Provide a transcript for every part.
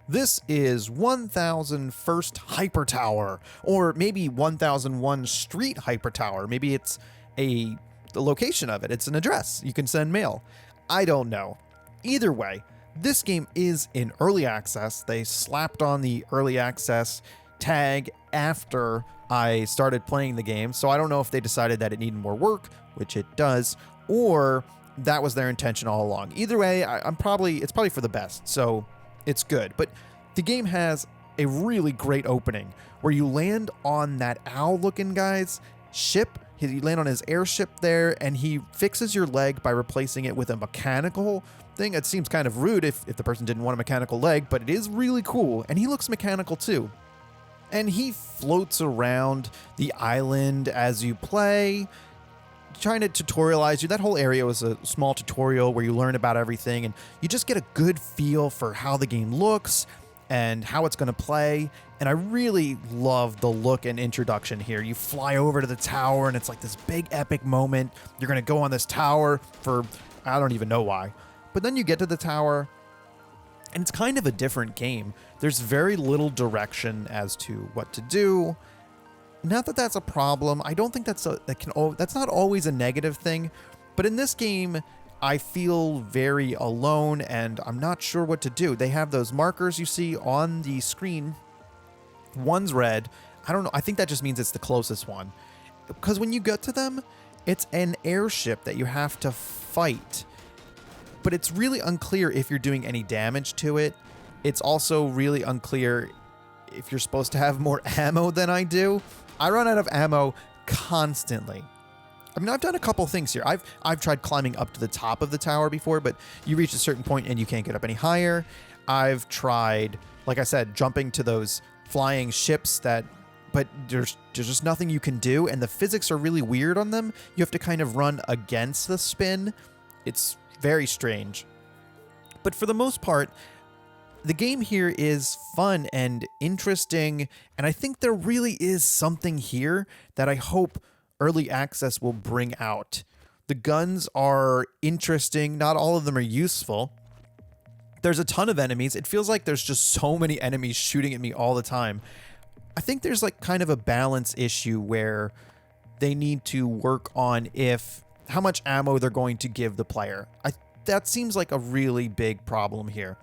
This is 1001st Hyper Tower, or maybe 1001 Street Hyper Tower. Maybe it's the location of it. It's an address. You can send mail. I don't know. Either way, this game is in early access. They slapped on the early access tag after I started playing the game, so I don't know if they decided that it needed more work, which it does, or that was their intention all along. Either way, it's probably for the best, so it's good. But the game has a really great opening where you land on that owl-looking guy's ship. You land on his airship there, and he fixes your leg by replacing it with a mechanical thing. It seems kind of rude if the person didn't want a mechanical leg, but it is really cool, and he looks mechanical too. And he floats around the island as you play, trying to tutorialize you. That whole area was a small tutorial where you learn about everything, and you just get a good feel for how the game looks and how it's going to play. And I really love the look and introduction here. You fly over to the tower, and it's like this big epic moment. You're going to go on this tower for, I don't even know why. But then you get to the tower, and it's kind of a different game. There's very little direction as to what to do. Not that that's a problem. I don't think that's not always a negative thing. But in this game, I feel very alone, and I'm not sure what to do. They have those markers you see on the screen. One's red. I don't know. I think that just means it's the closest one. Because when you get to them, it's an airship that you have to fight. But it's really unclear if you're doing any damage to it. It's also really unclear if you're supposed to have more ammo than I do. I run out of ammo constantly. I mean, I've done a couple things here. I've tried climbing up to the top of the tower before, but you reach a certain point and you can't get up any higher. I've tried, like I said, jumping to those flying ships but there's just nothing you can do, and the physics are really weird on them. You have to kind of run against the spin. It's very strange. But for the most part, the game here is fun and interesting, and I think there really is something here that I hope early access will bring out. The guns are interesting. Not all of them are useful. There's a ton of enemies. It feels like there's just so many enemies shooting at me all the time. I think there's like kind of a balance issue where they need to work on how much ammo they're going to give the player. That seems like a really big problem here,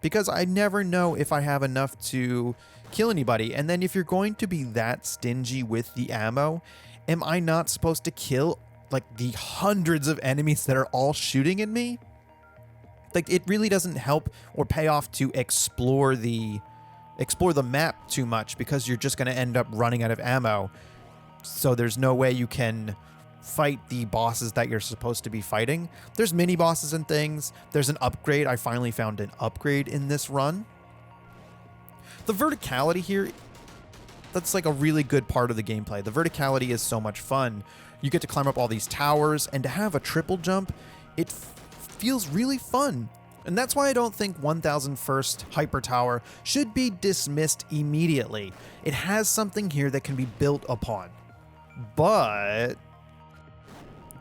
because I never know if I have enough to kill anybody. And then if you're going to be that stingy with the ammo, am I not supposed to kill like the hundreds of enemies that are all shooting at me? Like, it really doesn't help or pay off to explore the map too much, because you're just going to end up running out of ammo. So there's no way you can fight the bosses that you're supposed to be fighting. There's mini bosses and things. There's an upgrade. I finally found an upgrade in this run. The verticality here, that's like a really good part of the gameplay. The verticality is so much fun. You get to climb up all these towers, and to have a triple jump, it feels really fun. And that's why I don't think 1001st Hyper Tower should be dismissed immediately. It has something here that can be built upon, but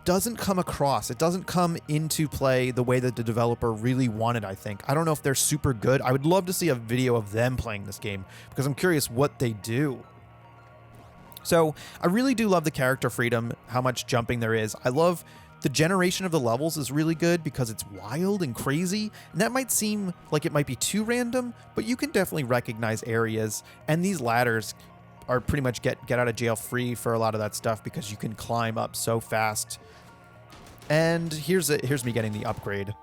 doesn't come across. It doesn't come into play the way that the developer really wanted, I think. I don't know if they're super good. I would love to see a video of them playing this game, because I'm curious what they do. So I really do love the character freedom, how much jumping there is. I love the generation of the levels is really good because it's wild and crazy. And that might seem like it might be too random, but you can definitely recognize areas. And these ladders are pretty much get out of jail free for a lot of that stuff, because you can climb up so fast. And here's me getting the upgrade.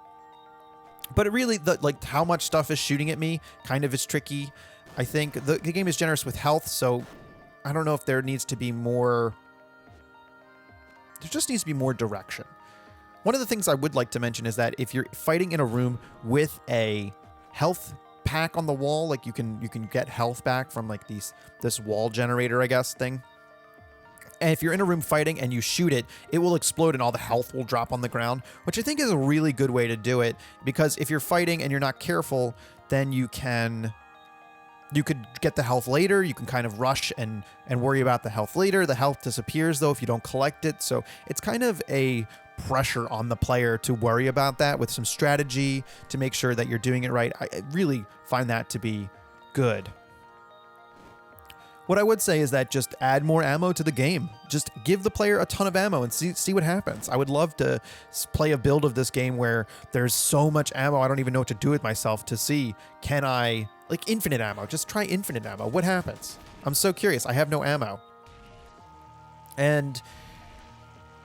But it really, like how much stuff is shooting at me kind of is tricky. I think the game is generous with health, so I don't know if there needs to be more. There just needs to be more direction. One of the things I would like to mention is that if you're fighting in a room with a health pack on the wall, like you can get health back from like this wall generator, I guess, thing. And if you're in a room fighting and you shoot it, it will explode and all the health will drop on the ground, which I think is a really good way to do it, because if you're fighting and you're not careful, then you can You could get the health later. You can kind of rush and worry about the health later. The health disappears though if you don't collect it. So it's kind of a pressure on the player to worry about that with some strategy to make sure that you're doing it right. I really find that to be good. What I would say is that just add more ammo to the game. Just give the player a ton of ammo and see what happens. I would love to play a build of this game where there's so much ammo I don't even know what to do with myself to see, can I, like infinite ammo, just try infinite ammo. What happens? I'm so curious. I have no ammo. And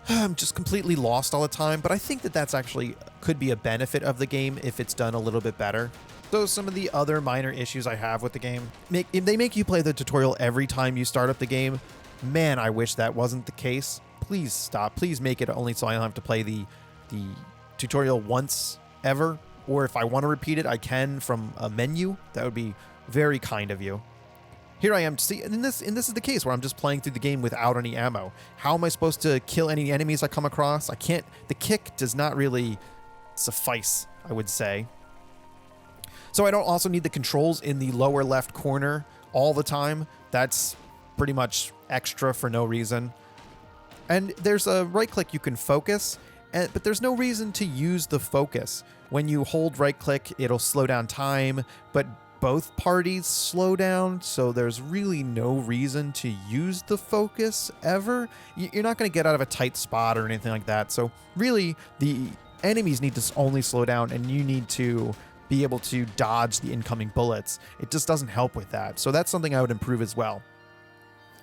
I'm just completely lost all the time, but I think that that's actually could be a benefit of the game if it's done a little bit better. So some of the other minor issues I have with the game, if they make you play the tutorial every time you start up the game, man, I wish that wasn't the case. Please stop. Please make it only so I don't have to play the tutorial once ever. Or if I want to repeat it, I can from a menu. That would be very kind of you. Here I am. See, and this is the case where I'm just playing through the game without any ammo. How am I supposed to kill any enemies I come across? I can't. The kick does not really suffice, I would say. So I don't also need the controls in the lower left corner all the time. That's pretty much extra for no reason. And there's a right click you can focus, but there's no reason to use the focus. When you hold right click, it'll slow down time, but both parties slow down, so there's really no reason to use the focus ever. You're not going to get out of a tight spot or anything like that. So really, the enemies need to only slow down, and you need to be able to dodge the incoming bullets. It just doesn't help with that. So that's something I would improve as well.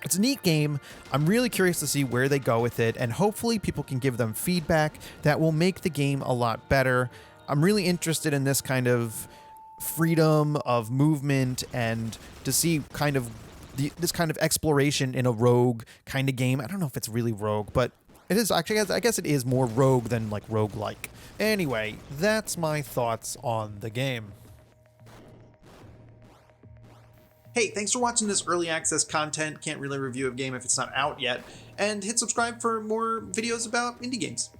It's a neat game. I'm really curious to see where they go with it, and hopefully people can give them feedback that will make the game a lot better. I'm really interested in this kind of freedom of movement and to see kind of this kind of exploration in a rogue kind of game. I don't know if it's really rogue, but it is actually, I guess it is more rogue than like roguelike. Anyway, that's my thoughts on the game. Hey, thanks for watching this early access content. Can't really review a game if it's not out yet. And hit subscribe for more videos about indie games.